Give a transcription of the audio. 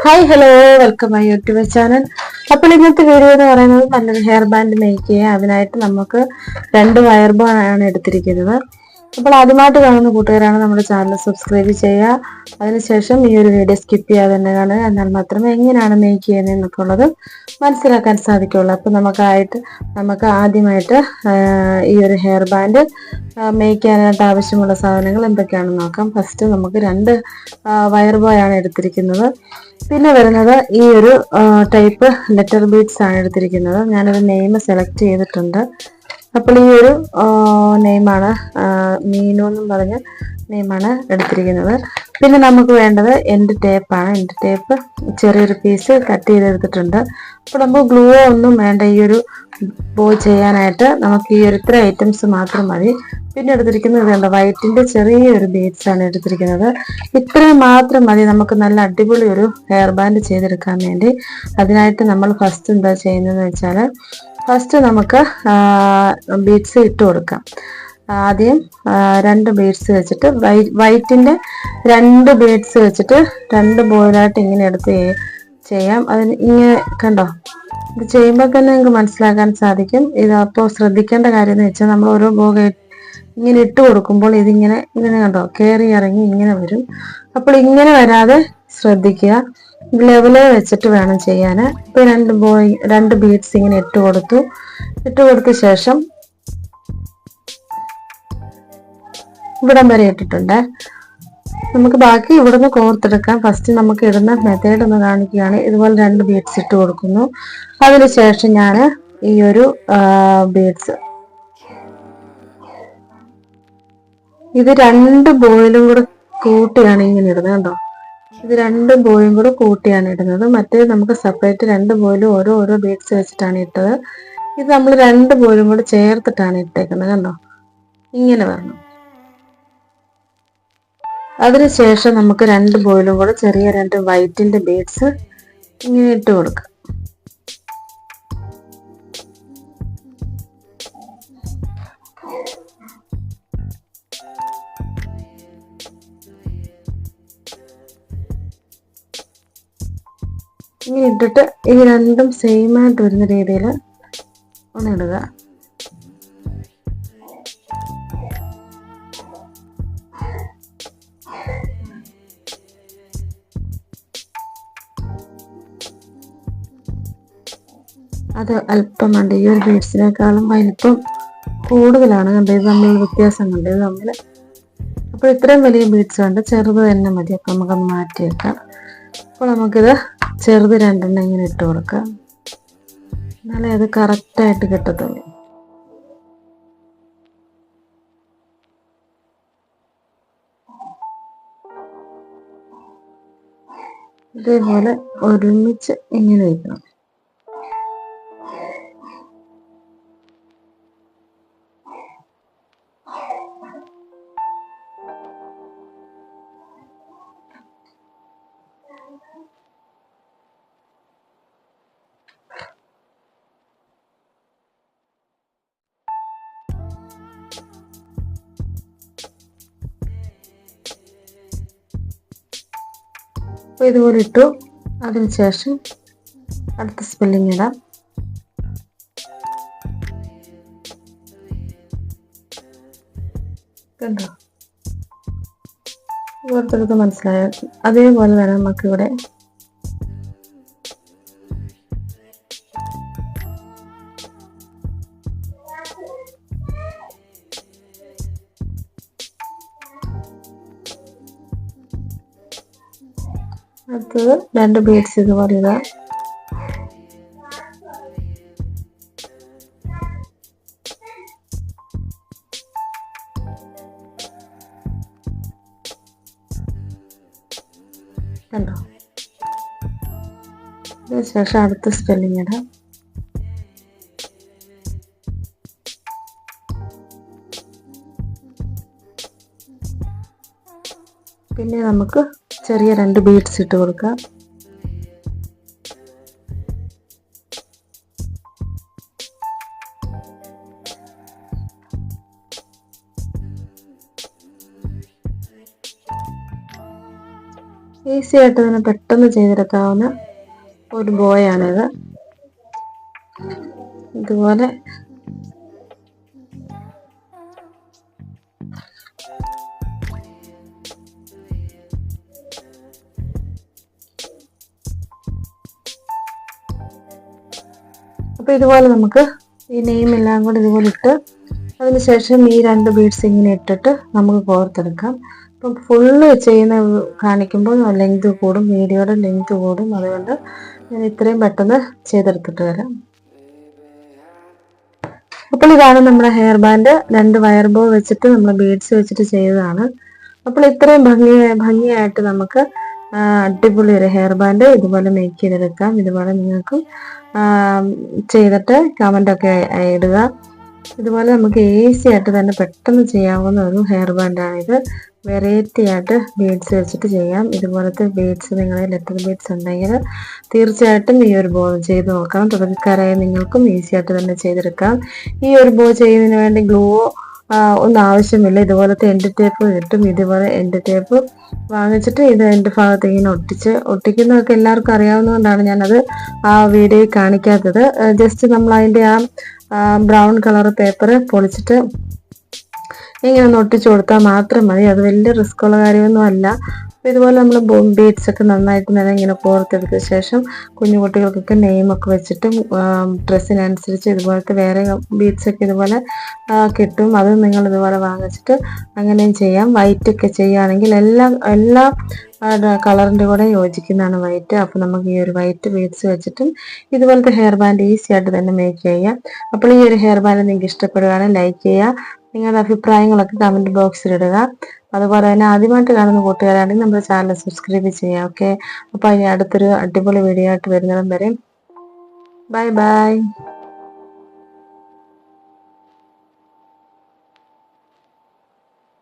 Hi hello welcome my YouTube channel. അപ്പോൾ ഇന്നത്തെ video എന്ന് പറയുന്നത് നല്ലൊരു ഹെയർ ബാൻഡ് മേക്ക് ചെയ്യുക. അതിനായിട്ട് നമുക്ക് 2 വയർ ബാൻഡാണ് എടുത്തിരിക്കുന്നത്. അപ്പോൾ ആദ്യമായിട്ട് കാണുന്ന കൂട്ടുകാരാണ് നമ്മുടെ ചാനൽ സബ്സ്ക്രൈബ് ചെയ്യുക. അതിനുശേഷം ഈ ഒരു വീഡിയോ സ്കിപ്പ് ചെയ്യാതെ തന്നെ കാണുക. എന്നാൽ മാത്രമേ എങ്ങനെയാണ് മേക്ക് ചെയ്യുന്നത് എന്നൊക്കെ ഉള്ളത് മനസ്സിലാക്കാൻ സാധിക്കുള്ളൂ. അപ്പോൾ നമുക്ക് ആദ്യമായിട്ട് ഈ ഒരു ഹെയർ ബാൻഡ് മേക്ക് ചെയ്യാനായിട്ട് ആവശ്യമുള്ള സാധനങ്ങൾ എന്തൊക്കെയാണെന്ന് നോക്കാം. ഫസ്റ്റ് നമുക്ക് 2 വയർ ബോയാണ് എടുത്തിരിക്കുന്നത്. പിന്നെ വരുന്നത് ഈ ഒരു ടൈപ്പ് ലെറ്റർ ബീഡ്സ് ആണ് എടുത്തിരിക്കുന്നത്. ഞാനൊരു നെയിം സെലക്ട് ചെയ്തിട്ടുണ്ട്. അപ്പോൾ ഈ ഒരു നെയിമാണ് മീനു എന്നും പറഞ്ഞ നെയിമാണ് എടുത്തിരിക്കുന്നത്. പിന്നെ നമുക്ക് വേണ്ടത് എൻഡ് ടേപ്പാണ്. എൻഡ് ടേപ്പ് ചെറിയൊരു പീസ് കട്ട് ചെയ്തെടുത്തിട്ടുണ്ട്. അപ്പോൾ നമുക്ക് ഗ്ലൂ ഒന്നും വേണ്ട. ഈ ഒരു ബോ ചെയ്യാനായിട്ട് നമുക്ക് ഈ ഒരു ഇത്ര ഐറ്റംസ് മാത്രം മതി. പിന്നെ എടുത്തിരിക്കുന്നത് വേണ്ട വൈറ്റിന്റെ ചെറിയൊരു ബീഡ്സ് ആണ് എടുത്തിരിക്കുന്നത്. ഇത്രയും മാത്രം മതി നമുക്ക് നല്ല അടിപൊളി ഒരു ഹെയർ ബാൻഡ് ചെയ്തെടുക്കാൻ വേണ്ടി. അതിനായിട്ട് നമ്മൾ ഫസ്റ്റ് എന്താ ചെയ്യുന്നതെന്ന് വെച്ചാൽ ഫസ്റ്റ് നമുക്ക് ബീഡ്സ് ഇട്ട് കൊടുക്കാം. ആദ്യം 2 ബീഡ്സ് വെച്ചിട്ട് വൈറ്റിന്റെ 2 ബീഡ്സ് വെച്ചിട്ട് 2 ബോയിലായിട്ട് ഇങ്ങനെ എടുത്ത് ചെയ്യാം. അതിന് ഇങ്ങനെ കണ്ടോ, ഇത് ചെയ്യുമ്പോൾ തന്നെ നിങ്ങൾക്ക് മനസ്സിലാക്കാൻ സാധിക്കും. ഇത് അപ്പോൾ ശ്രദ്ധിക്കേണ്ട കാര്യം എന്ന് വെച്ചാൽ നമ്മൾ ഓരോ ബോ ഇങ്ങനെ ഇട്ട് കൊടുക്കുമ്പോൾ ഇതിങ്ങനെ കണ്ടോ കയറി ഇറങ്ങി ഇങ്ങനെ വരും. അപ്പോൾ ഇങ്ങനെ വരാതെ ശ്രദ്ധിക്കുക. ലെവല് വെച്ചിട്ട് വേണം ചെയ്യാൻ. ഇപ്പൊ 2 ബീഡ്സ് ഇങ്ങനെ ഇട്ട് കൊടുത്ത ശേഷം ഇവിടം വരെ ഇട്ടിട്ടുണ്ട്. നമുക്ക് ബാക്കി ഇവിടുന്ന് കോർത്തെടുക്കാം. ഫസ്റ്റ് നമുക്ക് ഇടുന്ന മെത്തേഡ് ഒന്ന് കാണിക്കുകയാണ്. ഇതുപോലെ 2 ബീഡ്സ് ഇട്ട് കൊടുക്കുന്നു. അതിനുശേഷം ഞാൻ ഈ ഒരു ബീഡ്സ് ഇത് 2 ബോയിലും കൂടെ കൂട്ടിയാണ് ഇങ്ങനെ ഇടുന്നത്. കണ്ടോ, ഇത് 2 ബോയും കൂടെ കൂട്ടിയാണ് ഇടുന്നത്. മറ്റേ നമുക്ക് സെപ്പറേറ്റ് 2 ബോയിലും ഓരോ ബീഡ്സ് വെച്ചിട്ടാണ് ഇട്ടത്. ഇത് നമ്മൾ 2 ബോയിലും കൂടെ ചേർത്തിട്ടാണ് ഇട്ടേക്കുന്നത്. കണ്ടോ, ഇങ്ങനെ വരണം. അതിനുശേഷം നമുക്ക് 2 ബോയിലും കൂടെ ചെറിയ 2 വൈറ്റിന്റെ ബീഡ്സ് ഇങ്ങനെ ഇട്ട് കൊടുക്കാം. ഇങ്ങനെ ഇട്ടിട്ട് ഈ രണ്ടും സെയിം ആയിട്ട് വരുന്ന രീതിയിൽ ഒന്ന് ഇടുക. അത് അല്പം ഉണ്ട്. ഈ ഒരു ബീഡ്സിനേക്കാളും വലിപ്പം കൂടുതലാണ്. കണ്ടത്, ഇത് തമ്മിൽ വ്യത്യാസം കണ്ടത് ഇത് തമ്മിൽ. അപ്പോൾ ഇത്രയും വലിയ ബീഡ്സ് ഉണ്ട്, ചെറുത് തന്നെ മതി. അപ്പം നമുക്കൊന്ന് മാറ്റിയേക്കാം. അപ്പോൾ നമുക്കിത് ചെറുത് 2 ഇങ്ങനെ ഇട്ട് കൊടുക്കാം. എന്നാലേ അത് കറക്റ്റായിട്ട് കിട്ടത്തുള്ളൂ. ഇതേപോലെ ഒരുമിച്ച് ഇങ്ങനെ വയ്ക്കണം. അപ്പോൾ ഇതുപോലെ ഇട്ടു. അതിനുശേഷം അടുത്ത സ്പെല്ലിങ് ഇടാം. കണ്ടോ, ഓർത്തെടുത്ത് മനസ്സിലായോ? അതേപോലെ തന്നെ നമുക്കിവിടെ അടുത്തത് 2 ബീഡ്സ് ഇതുപോലെ ഇടുക. കണ്ടോ, അതിനുശേഷം അടുത്ത സ്പെല്ലിങ് ഇടാം. പിന്നെ നമുക്ക് ചെറിയ 2 ബീഡ്സ് ഇട്ട് കൊടുക്കാം. ഈസി ആയിട്ട് തന്നെ പെട്ടെന്ന് ചെയ്തെടുക്കാവുന്ന ഒരു ബോയാണിത്. ഇതുപോലെ ഇതുപോലെ നമുക്ക് ഈ നെയിം എല്ലാം കൂടെ ഇതുപോലെ ഇട്ട് അതിനുശേഷം ഈ 2 ബീഡ്സ് ഇങ്ങനെ ഇട്ടിട്ട് നമുക്ക് കോർത്തെടുക്കാം. അപ്പം ഫുള്ള് ചെയ്യുന്ന കാണിക്കുമ്പോൾ ലെങ്ത് കൂടും, വീഡിയോയുടെ ലെങ്ത് കൂടും. അതുകൊണ്ട് ഞാൻ ഇത്രയും പെട്ടെന്ന് ചെയ്തെടുത്തിട്ട് വരാം. അപ്പോൾ ഇതാണ് നമ്മുടെ ഹെയർ ബാൻഡ്. 2 വയർ ബോ വെച്ചിട്ട് നമ്മൾ ബീഡ്സ് വെച്ചിട്ട് ചെയ്തതാണ്. അപ്പോൾ ഇത്രയും ഭംഗിയായിട്ട് നമുക്ക് അടിപൊളി ഒരു ഹെയർ ബാൻഡ് ഇതുപോലെ മേക്ക് ചെയ്തെടുക്കാം. ഇതുപോലെ നിങ്ങൾക്കും ചെയ്തിട്ട് കമൻ്റൊക്കെ ഇടുക. ഇതുപോലെ നമുക്ക് ഈസി ആയിട്ട് തന്നെ പെട്ടെന്ന് ചെയ്യാവുന്ന ഒരു ഹെയർ ബാൻഡാണിത്. വെറൈറ്റി ആയിട്ട് ബീഡ്സ് വെച്ചിട്ട് ചെയ്യാം. ഇതുപോലത്തെ ബീഡ്സ് നിങ്ങളുടെ ലെറ്റർ ബീഡ്സ് ഉണ്ടെങ്കിൽ തീർച്ചയായിട്ടും ഈ ഒരു ബോ ചെയ്ത് നോക്കണം. തുടക്കക്കാരായ നിങ്ങൾക്കും ഈസി ആയിട്ട് തന്നെ ചെയ്തെടുക്കാം. ഈ ഒരു ബോ ചെയ്യുന്നതിന് വേണ്ടി ഗ്ലൂ ഒന്നും ആവശ്യമില്ല. ഇതുപോലത്തെ എൻഡ് ടേപ്പ് കിട്ടും. ഇതുപോലെ എൻഡ് ടേപ്പ് വാങ്ങിച്ചിട്ട് ഇത് എൻ്റെ ഭാഗത്ത് ഇങ്ങനെ ഒട്ടിക്കുന്നതൊക്കെ എല്ലാവർക്കും അറിയാവുന്നതുകൊണ്ടാണ് ഞാനത് ആ വീഡിയോയിൽ കാണിക്കാത്തത്. ജസ്റ്റ് നമ്മൾ അതിൻ്റെ ബ്രൗൺ കളർ പേപ്പർ പൊളിച്ചിട്ട് ഇങ്ങനെ ഒന്ന് ഒട്ടിച്ചു കൊടുത്താൽ മാത്രം മതി. അത് വലിയ റിസ്ക് ഉള്ള കാര്യമൊന്നും അല്ല. ഇതുപോലെ നമ്മൾ ബീഡ്സ് ഒക്കെ നന്നായിട്ട് തന്നെ ഇങ്ങനെ കോർത്തെടുത്ത ശേഷം കുഞ്ഞു കുട്ടികൾക്കൊക്കെ നെയിമൊക്കെ വെച്ചിട്ട് ഡ്രസ്സിനനുസരിച്ച് ഇതുപോലത്തെ വേറെ ബീഡ്സ് ഒക്കെ ഇതുപോലെ കിട്ടും. അത് നിങ്ങൾ ഇതുപോലെ വാങ്ങിച്ചിട്ട് അങ്ങനെയും ചെയ്യാം. വൈറ്റ് ഒക്കെ ചെയ്യുകയാണെങ്കിൽ എല്ലാ കളറിൻ്റെ കൂടെ യോജിക്കുന്നതാണ് വൈറ്റ്. അപ്പോൾ നമുക്ക് ഈ ഒരു വൈറ്റ് ബീഡ്സ് വെച്ചിട്ടും ഇതുപോലത്തെ ഹെയർ ബാൻഡ് ഈസി ആയിട്ട് തന്നെ മേക്ക് ചെയ്യാം. അപ്പോൾ ഈ ഒരു ഹെയർ ബാൻഡ് നിങ്ങൾക്ക് ഇഷ്ടപ്പെടുകയാണെങ്കിൽ ലൈക്ക് ചെയ്യുക. നിങ്ങളുടെ അഭിപ്രായങ്ങളൊക്കെ കമൻറ്റ് ബോക്സിൽ ഇടുക. അതുപോലെ തന്നെ ആദ്യമായിട്ട് കാണുന്ന കൂട്ടുകാരാണെങ്കിൽ നമ്മുടെ ചാനൽ സബ്സ്ക്രൈബ് ചെയ്യാം. ഓക്കെ, അപ്പോൾ ഇനി അടുത്തൊരു അടിപൊളി വീഡിയോ ആയിട്ട് വരുന്നിടം വരെ ബൈ ബൈ.